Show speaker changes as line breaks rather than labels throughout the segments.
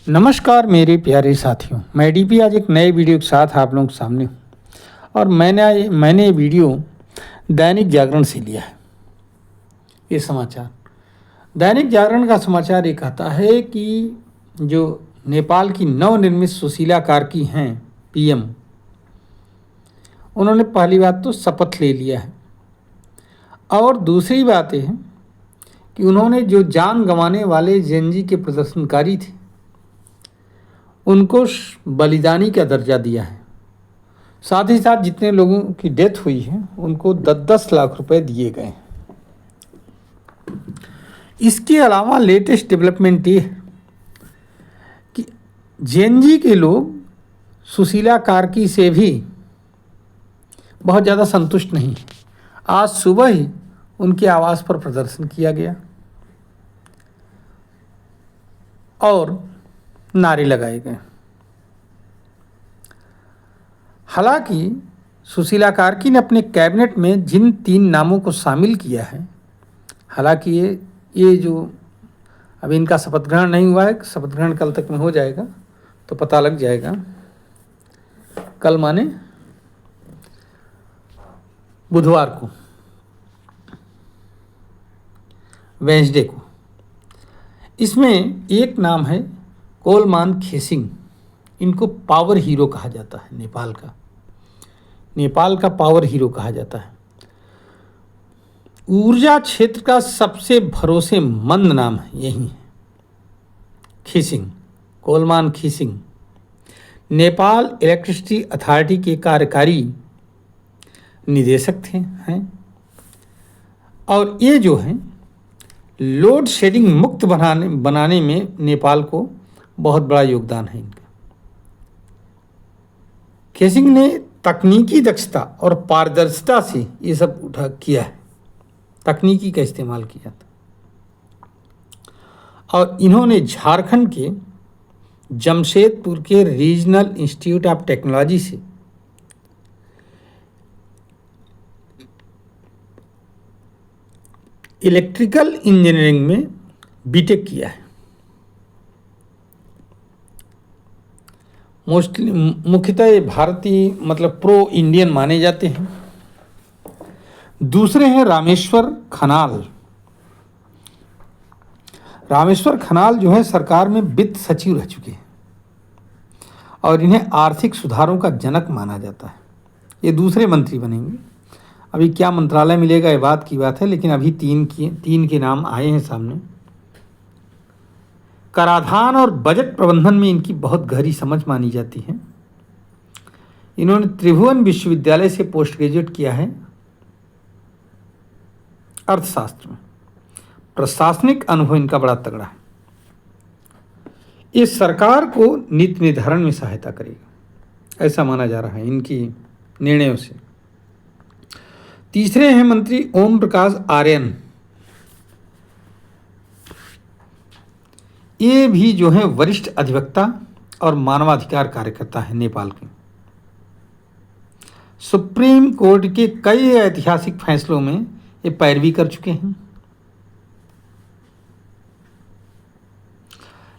नमस्कार मेरे प्यारे साथियों, मैं डीपी आज एक नए वीडियो के साथ आप लोगों के सामने हूँ। और मैंने ये वीडियो दैनिक जागरण से लिया है। ये समाचार दैनिक जागरण का समाचार ये कहता है कि जो नेपाल की नवनिर्मित सुशीला कार्की हैं पीएम, उन्होंने पहली बात तो शपथ ले लिया है, और दूसरी बात ये है कि उन्होंने जो जान गंवाने वाले जेएनजी के प्रदर्शनकारी थे उनको बलिदानी का दर्जा दिया है। साथ ही साथ जितने लोगों की डेथ हुई है उनको 10-10 लाख रुपए दिए गए हैं। इसके अलावा लेटेस्ट डेवलपमेंट ये है कि जेएनजी के लोग सुशीला कार्की से भी बहुत ज़्यादा संतुष्ट नहीं है। आज सुबह ही उनके आवास पर प्रदर्शन किया गया और नारे लगाए गए। हालांकि सुशीला कार्की ने अपने कैबिनेट में जिन 3 नामों को शामिल किया है, हालांकि ये जो अभी इनका शपथ ग्रहण नहीं हुआ है, शपथ ग्रहण कल तक में हो जाएगा तो पता लग जाएगा। कल माने बुधवार को, वेंसडे को। इसमें एक नाम है कोलमान खेसिंग। इनको पावर हीरो कहा जाता है। नेपाल का पावर हीरो कहा जाता है। ऊर्जा क्षेत्र का सबसे भरोसेमंद नाम है यही है, खीसिंग, कोलमान खीसिंग। नेपाल इलेक्ट्रिसिटी अथॉरिटी के कार्यकारी निदेशक हैं और ये जो है लोड शेडिंग मुक्त बनाने में नेपाल को बहुत बड़ा योगदान है इनका। खेसिंग ने तकनीकी दक्षता और पारदर्शिता से ये सब किया है, तकनीकी का इस्तेमाल किया था। और इन्होंने झारखंड के जमशेदपुर के रीजनल इंस्टीट्यूट ऑफ टेक्नोलॉजी से इलेक्ट्रिकल इंजीनियरिंग में बीटेक किया है। मुख्यतः ये भारतीय मतलब प्रो इंडियन माने जाते हैं। दूसरे हैं रामेश्वर खनाल। रामेश्वर खनाल जो है सरकार में वित्त सचिव रह चुके हैं और इन्हें आर्थिक सुधारों का जनक माना जाता है। ये दूसरे मंत्री बनेंगे। अभी क्या मंत्रालय मिलेगा ये बात की बात है, लेकिन अभी तीन के नाम आए हैं सामने। कराधान और बजट प्रबंधन में इनकी बहुत गहरी समझ मानी जाती है। इन्होंने त्रिभुवन विश्वविद्यालय से पोस्ट ग्रेजुएट किया है अर्थशास्त्र में। प्रशासनिक अनुभव इनका बड़ा तगड़ा है। ये सरकार को नीति निर्धारण में सहायता करेगा, ऐसा माना जा रहा है इनकी निर्णयों से। तीसरे हैं मंत्री ओम प्रकाश आर्यन। ये भी जो है वरिष्ठ अधिवक्ता और मानवाधिकार कार्यकर्ता है नेपाल के। सुप्रीम कोर्ट के कई ऐतिहासिक फैसलों में ये पैरवी कर चुके हैं।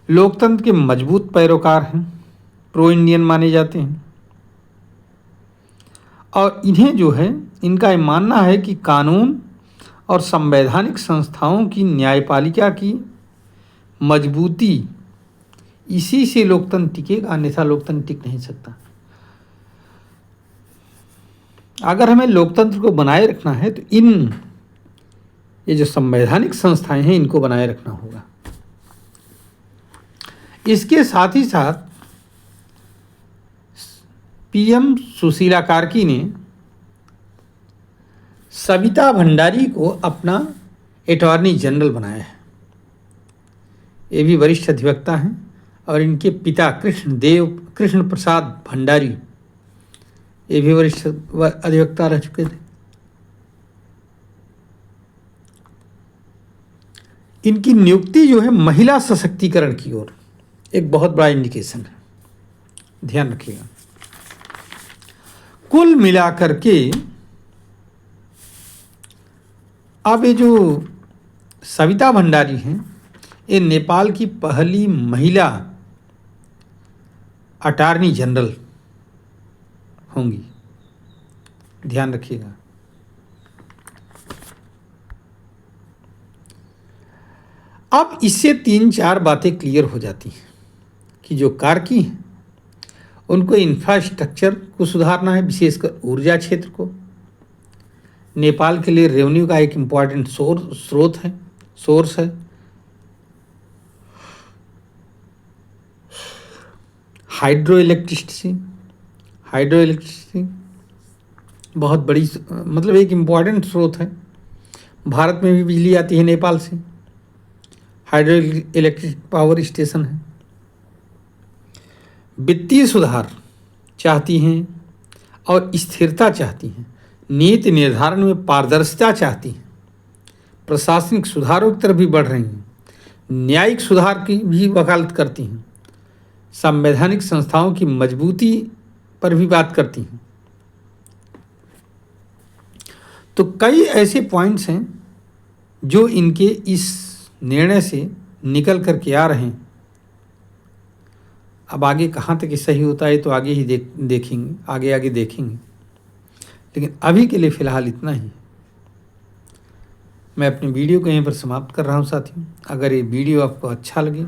लोकतंत्र के मजबूत पैरोकार हैं, प्रो इंडियन माने जाते हैं। और इन्हें जो है इनका ये मानना है कि कानून और संवैधानिक संस्थाओं की न्यायपालिका की मजबूती, इसी से लोकतंत्र टिकेगा, अन्यथा लोकतंत्र टिक नहीं सकता। अगर हमें लोकतंत्र को बनाए रखना है तो ये जो संवैधानिक संस्थाएं हैं इनको बनाए रखना होगा। इसके साथ ही साथ पीएम सुशीला कार्की ने सविता भंडारी को अपना अटॉर्नी जनरल बनाया है। ये भी वरिष्ठ अधिवक्ता हैं और इनके पिता कृष्ण प्रसाद भंडारी ये भी वरिष्ठ अधिवक्ता रह चुके थे। इनकी नियुक्ति जो है महिला सशक्तिकरण की ओर एक बहुत बड़ा इंडिकेशन है, ध्यान रखिएगा। कुल मिलाकर के अब ये जो सविता भंडारी हैं ये नेपाल की पहली महिला अटॉर्नी जनरल होंगी, ध्यान रखिएगा। अब इससे 3-4 बातें क्लियर हो जाती हैं कि जो कारकी हैं उनको इंफ्रास्ट्रक्चर को सुधारना है, विशेषकर ऊर्जा क्षेत्र को। नेपाल के लिए रेवेन्यू का एक इम्पॉर्टेंट सोर्स है। हाइड्रो इलेक्ट्रिसिटी बहुत बड़ी मतलब एक इम्पॉर्टेंट स्रोत है। भारत में भी बिजली आती है नेपाल से, हाइड्रो इलेक्ट्रिक पावर स्टेशन है। वित्तीय सुधार चाहती हैं और स्थिरता चाहती हैं, नीति निर्धारण में पारदर्शिता चाहती हैं, प्रशासनिक सुधारों की तरफ भी बढ़ रही हैं, न्यायिक सुधार की भी वकालत करती हैं, संवैधानिक संस्थाओं की मजबूती पर भी बात करती हैं। तो कई ऐसे पॉइंट्स हैं जो इनके इस निर्णय से निकल कर के आ रहे हैं। अब आगे कहाँ तक सही होता है तो आगे ही देखेंगे, आगे देखेंगे, लेकिन अभी के लिए फ़िलहाल इतना ही। मैं अपनी वीडियो को यहीं पर समाप्त कर रहा हूँ साथियों। अगर ये वीडियो आपको अच्छा लगे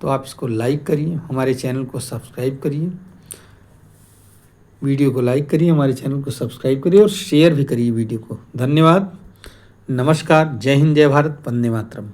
तो आप इसको लाइक करिए, हमारे चैनल को सब्सक्राइब करिए, वीडियो को लाइक करिए, हमारे चैनल को सब्सक्राइब करिए और शेयर भी करिए वीडियो को। धन्यवाद, नमस्कार, जय हिंद, जय भारत, वंदे मातरम।